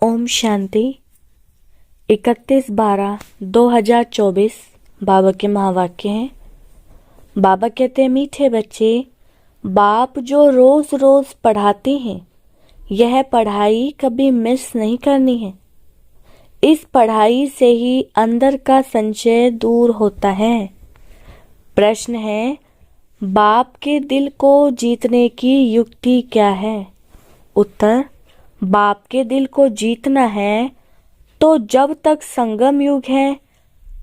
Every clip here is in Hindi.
ओम शांति। 31/12/2024 बाबा के महावाक्य हैं। बाबा कहते हैं, मीठे बच्चे, बाप जो रोज रोज पढ़ाते हैं, यह पढ़ाई कभी मिस नहीं करनी है। इस पढ़ाई से ही अंदर का संशय दूर होता है। प्रश्न है, बाप के दिल को जीतने की युक्ति क्या है? उत्तर, बाप के दिल को जीतना है तो जब तक संगम युग है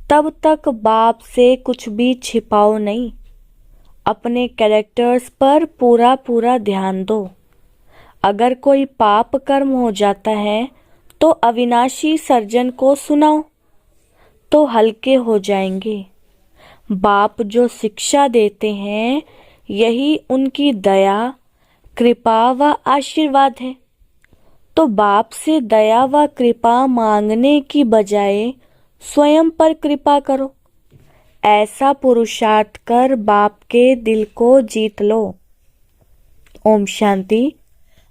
तब तक बाप से कुछ भी छिपाओ नहीं। अपने कैरेक्टर्स पर पूरा पूरा ध्यान दो। अगर कोई पाप कर्म हो जाता है तो अविनाशी सर्जन को सुनाओ तो हल्के हो जाएंगे। बाप जो शिक्षा देते हैं यही उनकी दया, कृपा व आशीर्वाद है। तो बाप से दया व कृपा मांगने की बजाय स्वयं पर कृपा करो। ऐसा पुरुषार्थ कर बाप के दिल को जीत लो। ओम शांति।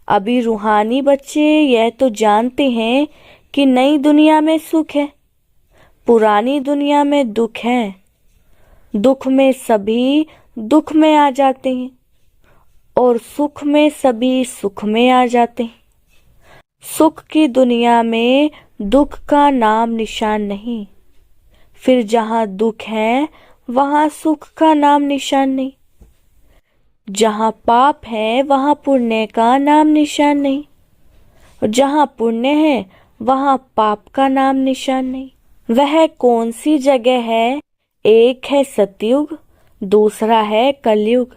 अभी रूहानी बच्चे यह तो जानते हैं कि नई दुनिया में सुख है, पुरानी दुनिया में दुख है। दुख में सभी दुख में आ जाते हैं और सुख में सभी सुख में आ जाते हैं। सुख की दुनिया में दुख का नाम निशान नहीं। फिर जहाँ दुख है वहाँ सुख का नाम निशान नहीं। जहाँ पाप है वहाँ पुण्य का नाम निशान नहीं। और जहाँ पुण्य है वहाँ पाप का नाम निशान नहीं। वह कौन सी जगह है? एक है सतयुग, दूसरा है कलयुग।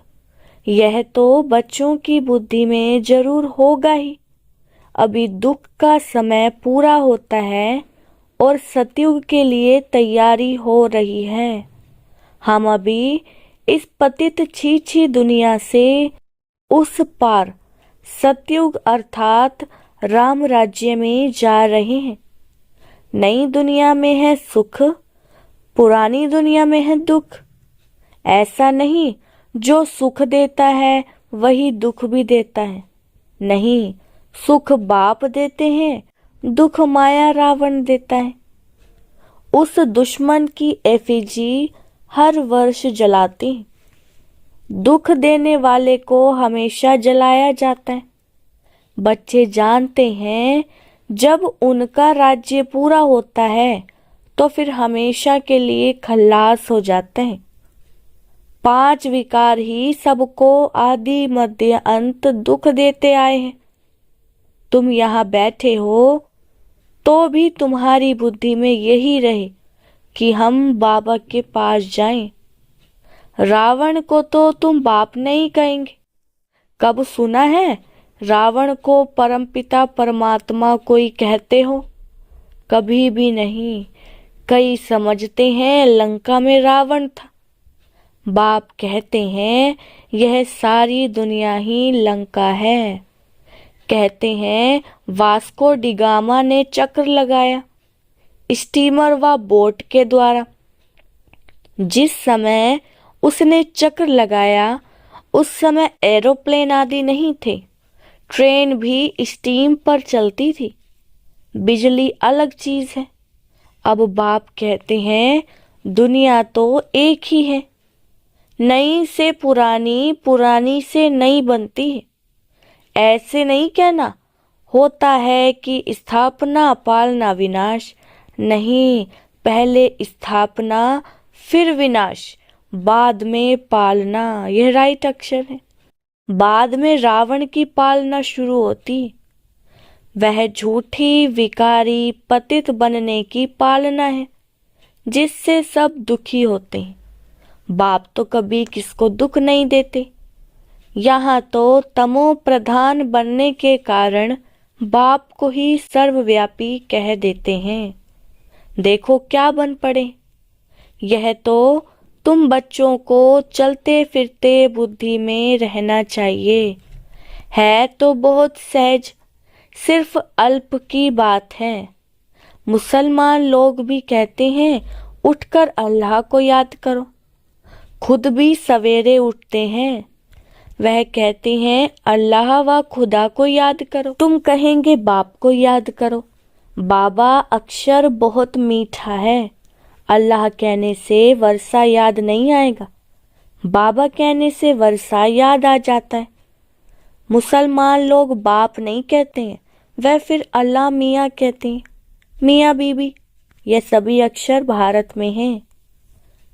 यह तो बच्चों की बुद्धि में जरूर होगा ही। अभी दुख का समय पूरा होता है और सतयुग के लिए तैयारी हो रही है। हम अभी इस पतित छीछी दुनिया से उस पार सतयुग अर्थात राम राज्य में जा रहे हैं। नई दुनिया में है सुख, पुरानी दुनिया में है दुख। ऐसा नहीं जो सुख देता है वही दुख भी देता है। नहीं, सुख बाप देते हैं, दुख माया रावण देता है। उस दुश्मन की एफिजी हर वर्ष जलाते हैं। दुख देने वाले को हमेशा जलाया जाता है। बच्चे जानते हैं जब उनका राज्य पूरा होता है तो फिर हमेशा के लिए खल्लास हो जाते हैं। 5 विकार ही सबको आदि मध्य अंत दुख देते आए हैं। तुम यहाँ बैठे हो तो भी तुम्हारी बुद्धि में यही रहे कि हम बाबा के पास जाएं। रावण को तो तुम बाप नहीं कहेंगे। कब सुना है रावण को परमपिता परमात्मा कोई कहते हो? कभी भी नहीं। कई समझते हैं लंका में रावण था। बाप कहते हैं यह सारी दुनिया ही लंका है। कहते हैं वास्को डिगामा ने चक्र लगाया स्टीमर व बोट के द्वारा। जिस समय उसने चक्र लगाया उस समय एरोप्लेन आदि नहीं थे। ट्रेन भी स्टीम पर चलती थी। बिजली अलग चीज है। अब बाप कहते हैं दुनिया तो एक ही है। नई से पुरानी, पुरानी से नई बनती है। ऐसे नहीं कहना होता है कि स्थापना पालना विनाश। नहीं, पहले स्थापना फिर विनाश, बाद में पालना। यह राइट अक्षर है। बाद में रावण की पालना शुरू होती। वह झूठी विकारी पतित बनने की पालना है जिससे सब दुखी होते हैं। बाप तो कभी किसको दुख नहीं देते। यहाँ तो तमो प्रधान बनने के कारण बाप को ही सर्वव्यापी कह देते हैं। देखो क्या बन पड़े। यह तो तुम बच्चों को चलते फिरते बुद्धि में रहना चाहिए। है तो बहुत सहज, सिर्फ अल्प की बात है। मुसलमान लोग भी कहते हैं उठकर अल्लाह को याद करो। खुद भी सवेरे उठते हैं। वह कहते हैं अल्लाह व खुदा को याद करो। तुम कहेंगे बाप को याद करो। बाबा अक्षर बहुत मीठा है, अल्लाह कहने से वर्षा याद नहीं आएगा, बाबा कहने से वर्षा याद आ जाता है। मुसलमान लोग बाप नहीं कहते हैं, वह फिर अल्लाह मियाँ कहते हैं, मियाँ बीबी। यह सभी अक्षर भारत में हैं।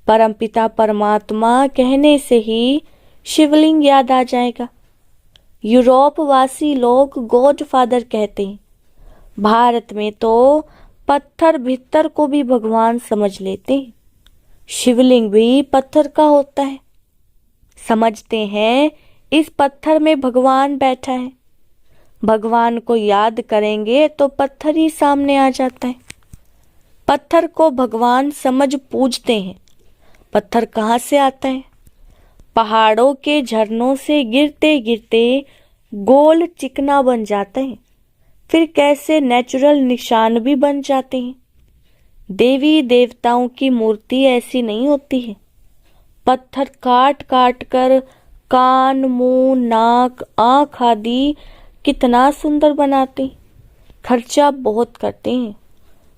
परमपिता परमात्मा कहने से ही शिवलिंग याद आ जाएगा। यूरोप वासी लोग गॉड फादर कहते हैं, भारत में तो पत्थर भित्तर को भी भगवान समझ लेते हैं। शिवलिंग भी पत्थर का होता है। समझते हैं इस पत्थर में भगवान बैठा है। भगवान को याद करेंगे तो पत्थर ही सामने आ जाता है। पत्थर को भगवान समझ पूजते हैं। पत्थर कहाँ से आता है? पहाड़ों के झरनों से गिरते गिरते गोल चिकना बन जाते हैं, फिर कैसे नेचुरल निशान भी बन जाते हैं। देवी देवताओं की मूर्ति ऐसी नहीं होती है। पत्थर काट काट कर कान, मुंह, नाक, आँख आदि कितना सुंदर बनाते, खर्चा बहुत करते हैं।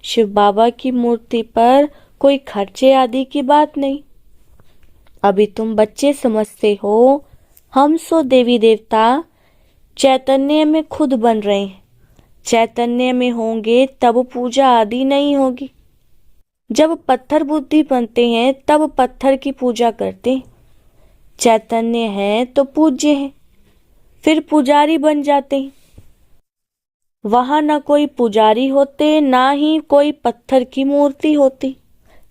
शिव बाबा की मूर्ति पर कोई खर्चे आदि की बात नहीं। अभी तुम बच्चे समझते हो, हम सो देवी देवता चैतन्य में खुद बन रहे हैं। चैतन्य में होंगे तब पूजा आदि नहीं होगी। जब पत्थर बुद्धि बनते हैं तब पत्थर की पूजा करते हैं। चैतन्य है तो पूज्य है, फिर पुजारी बन जाते हैं। वहां न कोई पुजारी होते, ना ही कोई पत्थर की मूर्ति होती,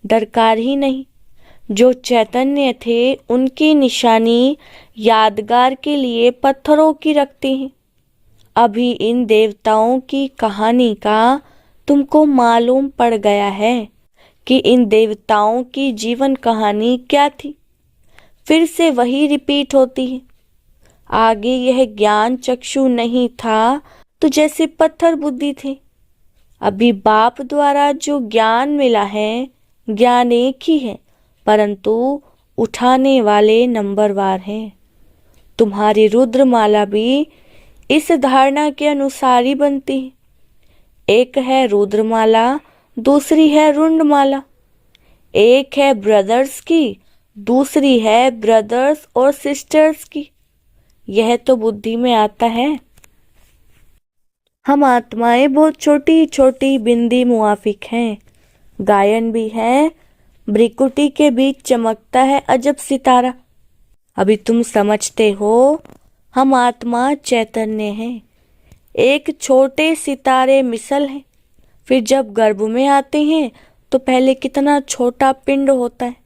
दरकार ही नहीं। जो चैतन्य थे उनकी निशानी यादगार के लिए पत्थरों की रखते हैं। अभी इन देवताओं की कहानी का तुमको मालूम पड़ गया है कि इन देवताओं की जीवन कहानी क्या थी। फिर से वही रिपीट होती है। आगे यह ज्ञान चक्षु नहीं था तो जैसे पत्थर बुद्धि थे। अभी बाप द्वारा जो ज्ञान मिला है, ज्ञान एक ही है, परंतु उठाने वाले नंबरवार हैं। तुम्हारी रुद्रमाला भी इस धारणा के अनुसार ही बनती है। एक है रुद्रमाला, दूसरी है रुंडमाला। एक है ब्रदर्स की, दूसरी है ब्रदर्स और सिस्टर्स की। यह तो बुद्धि में आता है। हम आत्माएं बहुत छोटी छोटी बिंदी मुआफिक हैं। गायन भी है, भ्रिकुटी के बीच चमकता है अजब सितारा। अभी तुम समझते हो, हम आत्मा चैतन्य हैं। एक छोटे सितारे मिसल हैं, फिर जब गर्भ में आते हैं तो पहले कितना छोटा पिंड होता है,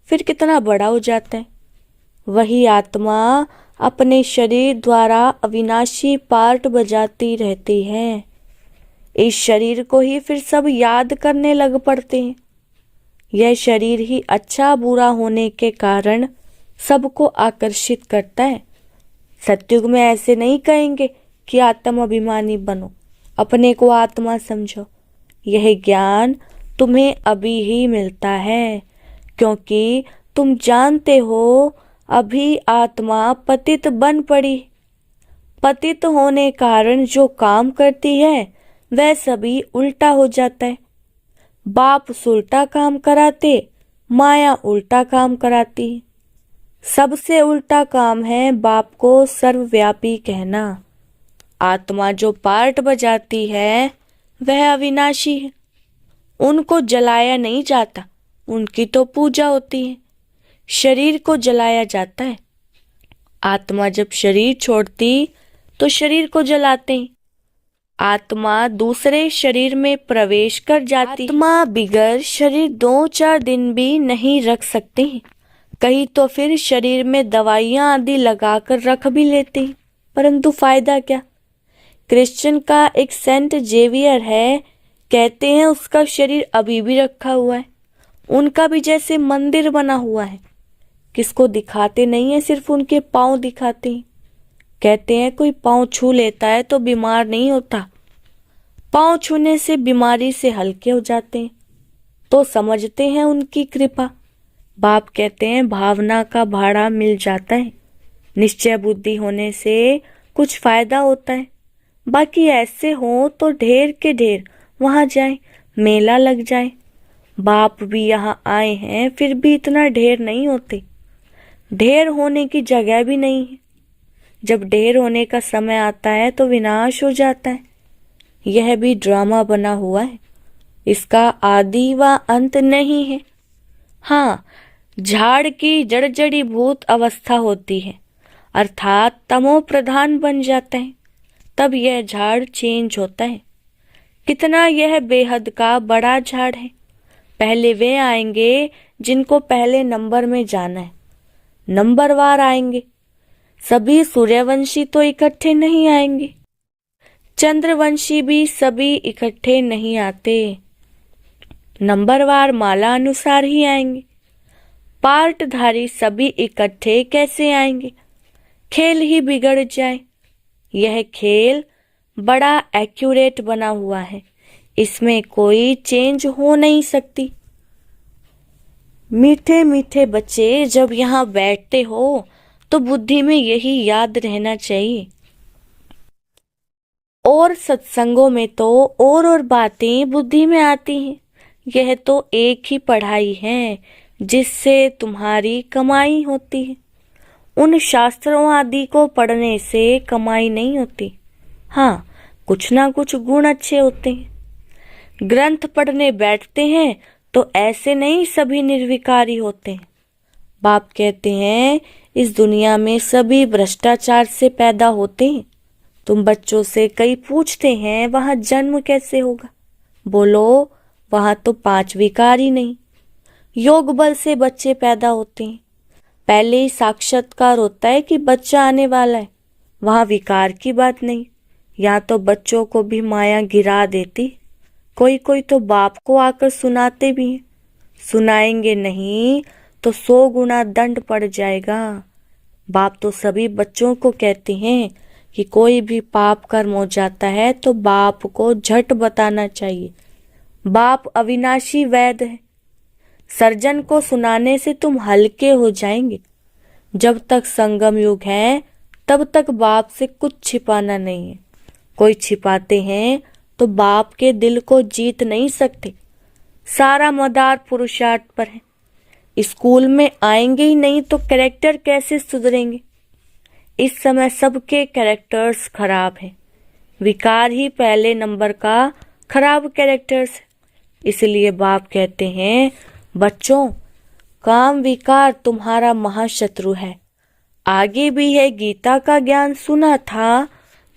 फिर कितना बड़ा हो जाता है। वही आत्मा अपने शरीर द्वारा अविनाशी पार्ट बजाती रहती है। इस शरीर को ही फिर सब याद करने लग पड़ते हैं। यह शरीर ही अच्छा बुरा होने के कारण सबको आकर्षित करता है। सत्युग में ऐसे नहीं कहेंगे कि आत्म अभिमानी बनो, अपने को आत्मा समझो। यह ज्ञान तुम्हें अभी ही मिलता है, क्योंकि तुम जानते हो अभी आत्मा पतित बन पड़ी। पतित होने कारण जो काम करती है वह सभी उल्टा हो जाता है। बाप उल्टा काम कराते, माया उल्टा काम कराती है। सबसे उल्टा काम है बाप को सर्वव्यापी कहना। आत्मा जो पार्ट बजाती है वह अविनाशी है, उनको जलाया नहीं जाता, उनकी तो पूजा होती है। शरीर को जलाया जाता है। आत्मा जब शरीर छोड़ती तो शरीर को जलाते हैं। आत्मा दूसरे शरीर में प्रवेश कर जाती। आत्मा बिगर शरीर 2-4 दिन भी नहीं रख सकते हैं। कहीं तो फिर शरीर में दवाइयां आदि लगाकर रख भी लेते हैं, परंतु फायदा क्या। क्रिश्चियन का एक सेंट जेवियर है, कहते हैं उसका शरीर अभी भी रखा हुआ है। उनका भी जैसे मंदिर बना हुआ है। किसको दिखाते नहीं है, सिर्फ उनके पाँव दिखाते हैं। कहते हैं कोई पाँव छू लेता है तो बीमार नहीं होता, पाँव छूने से बीमारी से हल्के हो जाते हैं। तो समझते हैं उनकी कृपा। बाप कहते हैं भावना का भाड़ा मिल जाता है। निश्चय बुद्धि होने से कुछ फायदा होता है, बाकी ऐसे हो तो ढेर के ढेर वहां जाए, मेला लग जाए। बाप भी यहाँ आए हैं, फिर भी इतना ढेर नहीं होते। ढेर होने की जगह भी नहीं है। जब ढेर होने का समय आता है तो विनाश हो जाता है। यह भी ड्रामा बना हुआ है, इसका आदि व अंत नहीं है। हाँ, झाड़ की जड़जड़ीभूत अवस्था होती है, अर्थात तमो प्रधान बन जाता है, तब यह झाड़ चेंज होता है। कितना यह बेहद का बड़ा झाड़ है। पहले वे आएंगे जिनको पहले नंबर में जाना है, नंबरवार आएंगे। सभी सूर्यवंशी तो इकट्ठे नहीं आएंगे, चंद्रवंशी भी सभी इकट्ठे नहीं आते, नंबरवार माला अनुसार ही आएंगे। पार्टधारी सभी इकट्ठे कैसे आएंगे? खेल ही बिगड़ जाए। यह खेल बड़ा एक्यूरेट बना हुआ है, इसमें कोई चेंज हो नहीं सकती। मीठे मीठे बच्चे जब यहाँ बैठते हो तो बुद्धि में यही याद रहना चाहिए। और सत्संगों में तो और बातें बुद्धि में आती हैं। यह तो एक ही पढ़ाई है जिससे तुम्हारी कमाई होती है। उन शास्त्रों आदि को पढ़ने से कमाई नहीं होती। हाँ, कुछ ना कुछ गुण अच्छे होते हैं। ग्रंथ पढ़ने बैठते हैं तो ऐसे नहीं सभी निर्विकारी होते हैं। बाप कहते हैं इस दुनिया में सभी भ्रष्टाचार से पैदा होते हैं। तुम बच्चों से कई पूछते हैं वहां जन्म कैसे होगा? बोलो वहां तो 5 विकार ही नहीं। योग बल से बच्चे पैदा होते हैं। पहले ही साक्षात्कार होता है कि बच्चा आने वाला है। वहां विकार की बात नहीं। यहाँ तो बच्चों को भी माया गिरा देती। कोई कोई तो बाप को आकर सुनाते भी हैं। सुनाएंगे नहीं तो 100 गुना दंड पड़ जाएगा। बाप तो सभी बच्चों को कहते हैं कि कोई भी पाप कर्म हो जाता है तो बाप को झट बताना चाहिए। बाप अविनाशी वैद्य है। सर्जन को सुनाने से तुम हल्के हो जाएंगे। जब तक संगम युग है तब तक बाप से कुछ छिपाना नहीं है। कोई छिपाते हैं तो बाप के दिल को जीत नहीं सकते। सारा मदार पुरुषार्थ पर है। स्कूल में आएंगे ही नहीं तो कैरेक्टर कैसे सुधरेंगे? इस समय सबके कैरेक्टर्स खराब हैं। विकार ही पहले नंबर का खराब कैरेक्टर्स है। इसलिए बाप कहते हैं बच्चों, काम विकार तुम्हारा महाशत्रु है। आगे भी है गीता का ज्ञान सुना था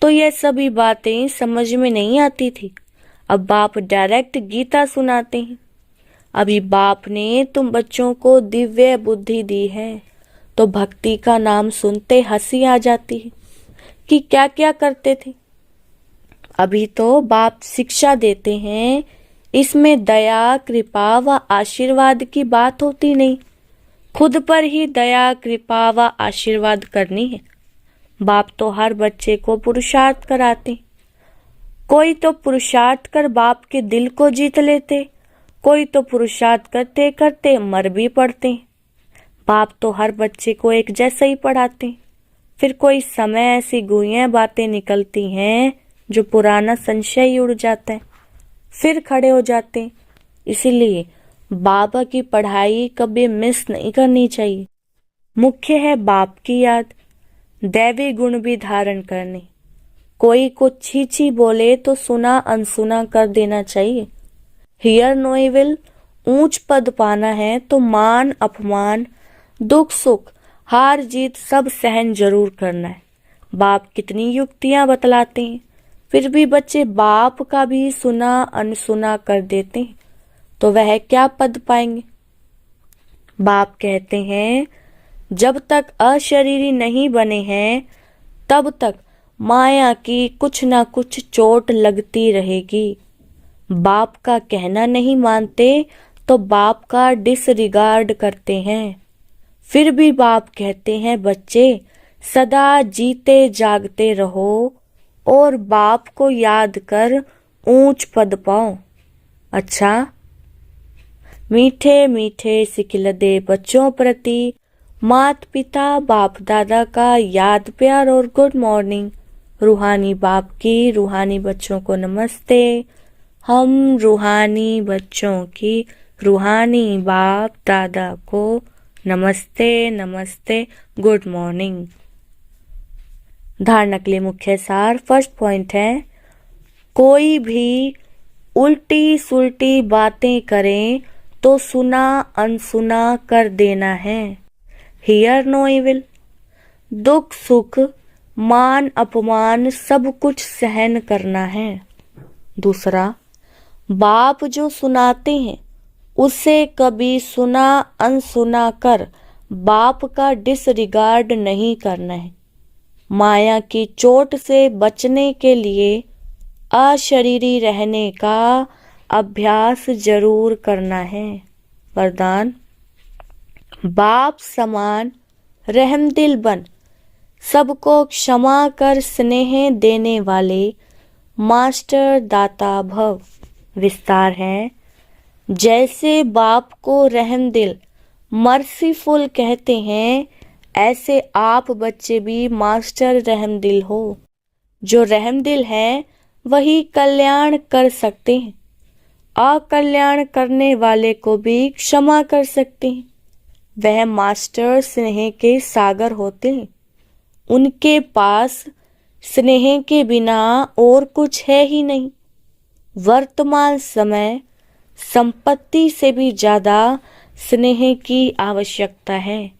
तो यह सभी बातें समझ में नहीं आती थी। अब बाप डायरेक्ट गीता सुनाते हैं। अभी बाप ने तुम बच्चों को दिव्य बुद्धि दी है तो भक्ति का नाम सुनते हंसी आ जाती है कि क्या क्या करते थे। अभी तो बाप शिक्षा देते हैं, इसमें दया कृपा व आशीर्वाद की बात होती नहीं। खुद पर ही दया कृपा व आशीर्वाद करनी है। बाप तो हर बच्चे को पुरुषार्थ कराते। कोई तो पुरुषार्थ कर बाप के दिल को जीत लेते, कोई तो पुरुषार्थ करते करते मर भी पड़ते। बाप तो हर बच्चे को एक जैसा ही पढ़ाते। फिर कोई समय ऐसी गुइयां बातें निकलती हैं जो पुराना संशय ही उड़ जाता है, फिर खड़े हो जाते। इसीलिए बाबा की पढ़ाई कभी मिस नहीं करनी चाहिए। मुख्य है बाप की याद, दैवी गुण भी धारण करने। कोई कुछ छी बोले तो सुना अनसुना कर देना चाहिए। हियर नो इविल, ऊंच पद पाना है तो मान अपमान दुख सुख हार जीत सब सहन जरूर करना है। बाप कितनी युक्तियां बतलाते हैं, फिर भी बच्चे बाप का भी सुना अनसुना कर देते हैं तो वह क्या पद पाएंगे? बाप कहते हैं जब तक अशरीरी नहीं बने हैं तब तक माया की कुछ ना कुछ चोट लगती रहेगी। बाप का कहना नहीं मानते तो बाप का डिसरिगार्ड करते हैं। फिर भी बाप कहते हैं बच्चे सदा जीते जागते रहो और बाप को याद कर ऊंच पद पाओ। अच्छा, मीठे मीठे सिखिलदे बच्चों प्रति मात पिता बाप दादा का याद प्यार और गुड मॉर्निंग। रूहानी बाप की रूहानी बच्चों को नमस्ते। हम रूहानी बच्चों की रूहानी बाप दादा को नमस्ते नमस्ते, गुड मॉर्निंग। धारणा के लिए मुख्य सार। फर्स्ट पॉइंट है, कोई भी उल्टी सुल्टी बातें करें तो सुना अनसुना कर देना है। Hear no evil. दुख सुख मान अपमान सब कुछ सहन करना है। दूसरा, बाप जो सुनाते हैं उसे कभी सुना अनसुना कर बाप का डिसरिगार्ड नहीं करना है। माया की चोट से बचने के लिए अशरीरी रहने का अभ्यास जरूर करना है। वरदान, बाप समान रहमदिल बन सबको क्षमा कर स्नेह देने वाले मास्टर दाता भव। विस्तार है, जैसे बाप को रहमदिल मर्सीफुल कहते हैं, ऐसे आप बच्चे भी मास्टर रहमदिल हो। जो रहमदिल है वही कल्याण कर सकते हैं, अकल्याण करने वाले को भी क्षमा कर सकते हैं। वह मास्टर स्नेह के सागर होते हैं। उनके पास स्नेह के बिना और कुछ है ही नहीं। वर्तमान समय संपत्ति से भी ज्यादा स्नेह की आवश्यकता है।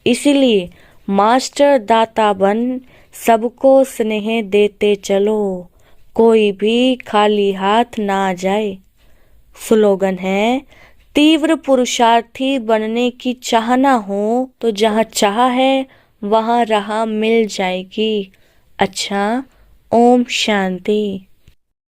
इसीलिए मास्टर दाता बन सबको स्नेह देते चलो, कोई भी खाली हाथ ना जाए। स्लोगन है, तीव्र पुरुषार्थी बनने की चाहना हो तो जहाँ चाह है वहाँ राह मिल जाएगी। अच्छा, ओम शांति।